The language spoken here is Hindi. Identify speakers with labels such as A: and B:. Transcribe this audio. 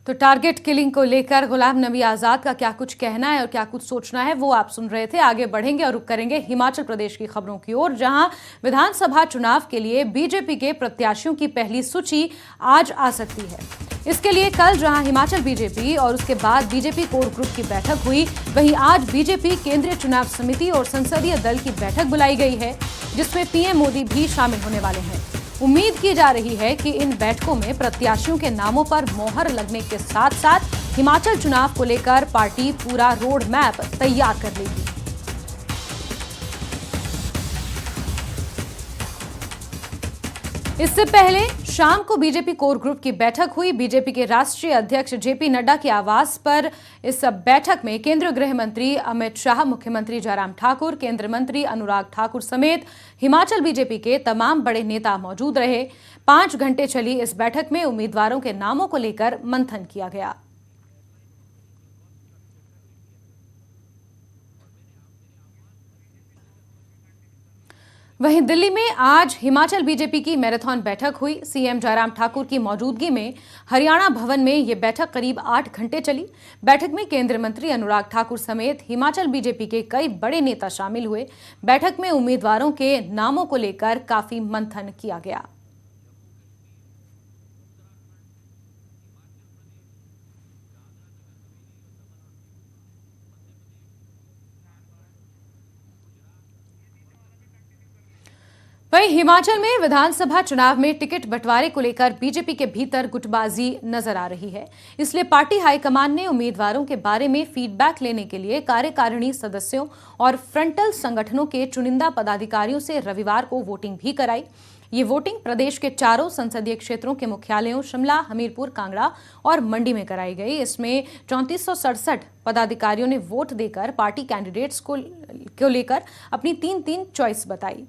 A: तो टारगेट किलिंग को लेकर गुलाम नबी आजाद का क्या कुछ कहना है और क्या कुछ सोचना है वो आप सुन रहे थे। आगे बढ़ेंगे और रुक करेंगे हिमाचल प्रदेश की खबरों की ओर, जहां विधानसभा चुनाव के लिए बीजेपी के प्रत्याशियों की पहली सूची आज आ सकती है। इसके लिए कल जहां हिमाचल बीजेपी और उसके बाद बीजेपी कोर ग्रुप की बैठक हुई, वहीं आज बीजेपी केंद्रीय चुनाव समिति और संसदीय दल की बैठक बुलाई गई है, जिसमें पीएम मोदी भी शामिल होने वाले हैं। उम्मीद की जा रही है कि इन बैठकों में प्रत्याशियों के नामों पर मोहर लगने के साथ साथ हिमाचल चुनाव को लेकर पार्टी पूरा रोड मैप तैयार कर लेगी। इससे पहले शाम को बीजेपी कोर ग्रुप की बैठक हुई। बीजेपी के राष्ट्रीय अध्यक्ष जेपी नड्डा के आवास पर इस बैठक में केंद्रीय गृह मंत्री अमित शाह, मुख्यमंत्री जयराम ठाकुर, केंद्रीय मंत्री अनुराग ठाकुर समेत हिमाचल बीजेपी के तमाम बड़े नेता मौजूद रहे। 5 घंटे चली इस बैठक में उम्मीदवारों के नामों को लेकर मंथन किया गया। वहीं दिल्ली में आज हिमाचल बीजेपी की मैराथन बैठक हुई। सीएम जयराम ठाकुर की मौजूदगी में हरियाणा भवन में यह बैठक करीब 8 घंटे चली। बैठक में केंद्रीय मंत्री अनुराग ठाकुर समेत हिमाचल बीजेपी के कई बड़े नेता शामिल हुए। बैठक में उम्मीदवारों के नामों को लेकर काफी मंथन किया गया। वहीं हिमाचल में विधानसभा चुनाव में टिकट बंटवारे को लेकर बीजेपी के भीतर गुटबाजी नजर आ रही है। इसलिए पार्टी हाईकमान ने उम्मीदवारों के बारे में फीडबैक लेने के लिए कार्यकारिणी सदस्यों और फ्रंटल संगठनों के चुनिंदा पदाधिकारियों से रविवार को वोटिंग भी कराई। ये वोटिंग प्रदेश के 4 संसदीय क्षेत्रों के मुख्यालयों शिमला, हमीरपुर, कांगड़ा और मंडी में कराई गई। इसमें 3467 पदाधिकारियों ने वोट देकर पार्टी कैंडिडेट्स को लेकर अपनी 3 चॉइस बताई।